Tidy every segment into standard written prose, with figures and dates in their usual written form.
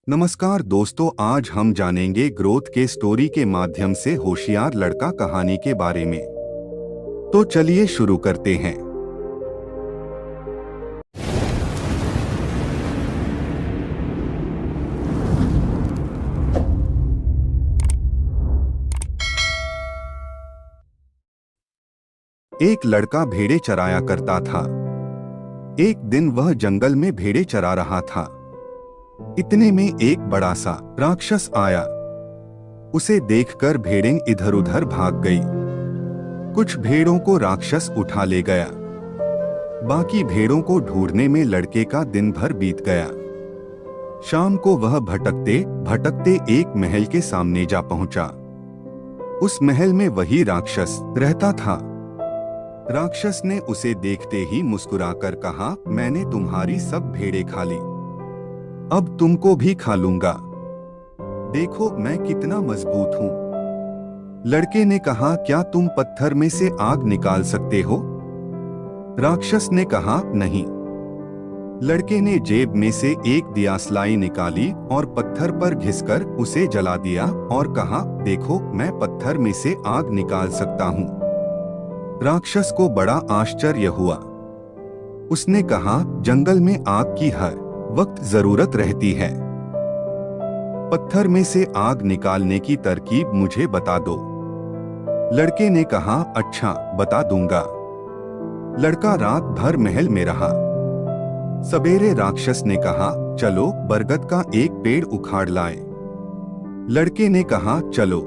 नमस्कार दोस्तों, आज हम जानेंगे ग्रोथ के स्टोरी के माध्यम से होशियार लड़का कहानी के बारे में। तो चलिए शुरू करते हैं। एक लड़का भेड़ें चराया करता था। एक दिन वह जंगल में भेड़ें चरा रहा था। इतने में एक बड़ा सा राक्षस आया। उसे देखकर भेड़ें इधर उधर भाग गई। कुछ भेड़ों को राक्षस उठा ले गया। बाकी भेड़ों को ढूंढने में लड़के का दिन भर बीत गया। शाम को वह भटकते भटकते एक महल के सामने जा पहुंचा। उस महल में वही राक्षस रहता था। राक्षस ने उसे देखते ही मुस्कुराकर कहा, मैंने तुम्हारी सब भेड़ें खा ली, अब तुमको भी खा लूंगा। देखो मैं कितना मजबूत हूं। लड़के ने कहा, क्या तुम पत्थर में से आग निकाल सकते हो? राक्षस ने कहा, नहीं। लड़के ने जेब में से एक दियासलाई निकाली और पत्थर पर घिसकर उसे जला दिया और कहा, देखो मैं पत्थर में से आग निकाल सकता हूं। राक्षस को बड़ा आश्चर्य हुआ। उसने कहा, जंगल में आग की हर वक्त जरूरत रहती है। पत्थर में से आग निकालने की तरकीब मुझे बता दो। लड़के ने कहा, अच्छा बता दूंगा। लड़का रात भर महल में रहा। सवेरे राक्षस ने कहा, चलो बरगद का एक पेड़ उखाड़ लाए। लड़के ने कहा, चलो।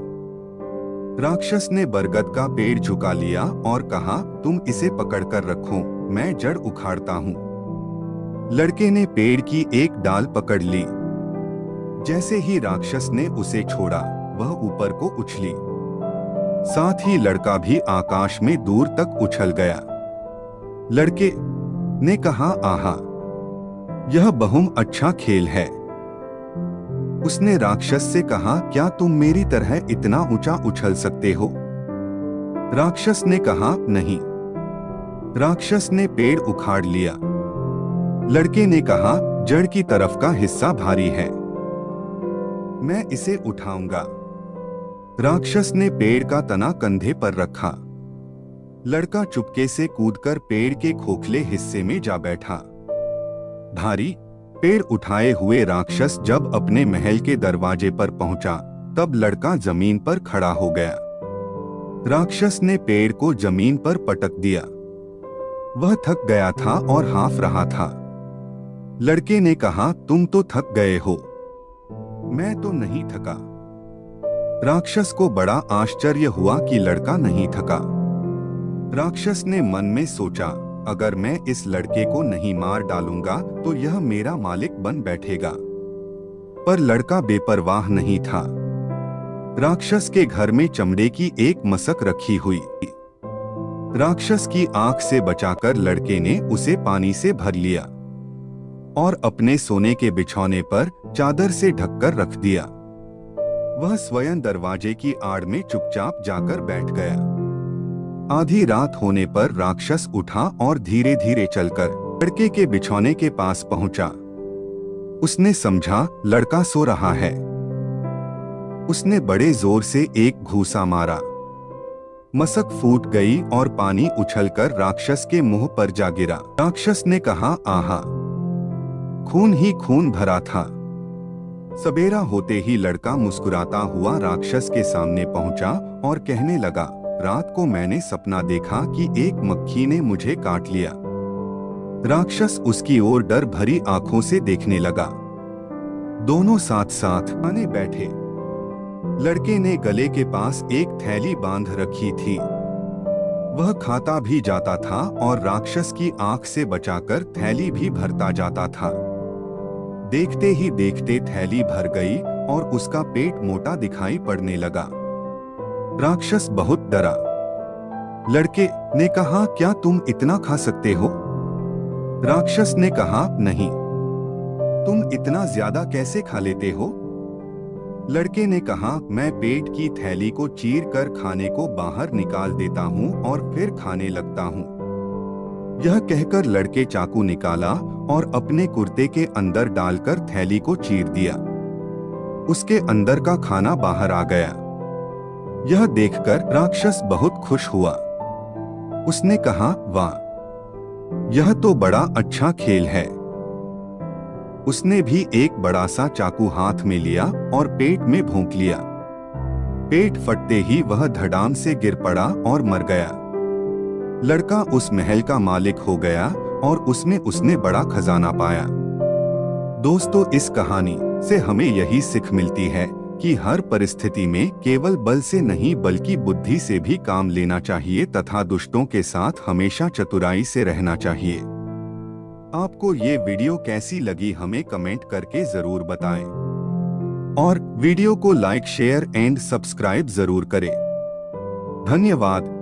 राक्षस ने बरगद का पेड़ झुका लिया और कहा, तुम इसे पकड़कर रखो, मैं जड़ उखाड़ता हूँ। लड़के ने पेड़ की एक डाल पकड़ ली। जैसे ही राक्षस ने उसे छोड़ा, वह ऊपर को उछली। साथ ही लड़का भी आकाश में दूर तक उछल गया। लड़के ने कहा, आहा, यह बहुत अच्छा खेल है। उसने राक्षस से कहा, क्या तुम मेरी तरह इतना ऊंचा उछल सकते हो? राक्षस ने कहा, नहीं। राक्षस ने पेड़ उखाड़ लिया। लड़के ने कहा, जड़ की तरफ का हिस्सा भारी है, मैं इसे उठाऊंगा। राक्षस ने पेड़ का तना कंधे पर रखा। लड़का चुपके से कूदकर पेड़ के खोखले हिस्से में जा बैठा। भारी पेड़ उठाए हुए राक्षस जब अपने महल के दरवाजे पर पहुंचा, तब लड़का जमीन पर खड़ा हो गया। राक्षस ने पेड़ को जमीन पर पटक दिया। वह थक गया था और हाँफ रहा था। लड़के ने कहा, तुम तो थक गए हो, मैं तो नहीं थका। राक्षस को बड़ा आश्चर्य हुआ कि लड़का नहीं थका। राक्षस ने मन में सोचा, अगर मैं इस लड़के को नहीं मार डालूंगा तो यह मेरा मालिक बन बैठेगा। पर लड़का बेपरवाह नहीं था। राक्षस के घर में चमड़े की एक मशक रखी हुई। राक्षस की आंख से बचाकर लड़के ने उसे पानी से भर लिया और अपने सोने के बिछौने पर चादर से ढककर रख दिया। वह स्वयं दरवाजे की आड़ में चुपचाप जाकर बैठ गया। आधी रात होने पर राक्षस उठा और धीरे धीरे चलकर लड़के के बिछौने के पास पहुंचा। उसने समझा लड़का सो रहा है। उसने बड़े जोर से एक घूंसा मारा। मशक फूट गई और पानी उछलकर राक्षस के मुंह पर जा गिरा। राक्षस ने कहा, आहा, खून ही खून भरा था। सवेरा होते ही लड़का मुस्कुराता हुआ राक्षस के सामने पहुंचा और कहने लगा, रात को मैंने सपना देखा कि एक मक्खी ने मुझे काट लिया। राक्षस उसकी ओर डर भरी आंखों से देखने लगा। दोनों साथ साथ खाने बैठे। लड़के ने गले के पास एक थैली बांध रखी थी। वह खाता भी जाता था और राक्षस की आंख से बचाकर थैली भी भरता जाता था। देखते ही देखते थैली भर गई और उसका पेट मोटा दिखाई पड़ने लगा। राक्षस बहुत डरा। लड़के ने कहा, क्या तुम इतना खा सकते हो? राक्षस ने कहा, नहीं। तुम इतना ज्यादा कैसे खा लेते हो? लड़के ने कहा, मैं पेट की थैली को चीर कर खाने को बाहर निकाल देता हूँ और फिर खाने लगता हूँ। यह कहकर लड़के चाकू निकाला और अपने कुर्ते के अंदर डालकर थैली को चीर दिया। उसके अंदर का खाना बाहर आ गया। यह देखकर राक्षस बहुत खुश हुआ। उसने कहा, वाह, यह तो बड़ा अच्छा खेल है। उसने भी एक बड़ा सा चाकू हाथ में लिया और पेट में भोंक लिया। पेट फटते ही वह धड़ाम से गिर पड़ा और मर गया। लड़का उस महल का मालिक हो गया और उसमें उसने बड़ा खजाना पाया। दोस्तों, इस कहानी से हमें यही सीख मिलती है कि हर परिस्थिति में केवल बल से नहीं बल्कि बुद्धि से भी काम लेना चाहिए तथा दुष्टों के साथ हमेशा चतुराई से रहना चाहिए। आपको ये वीडियो कैसी लगी हमें कमेंट करके जरूर बताएं और वीडियो को लाइक, शेयर एंड सब्सक्राइब जरूर करें। धन्यवाद।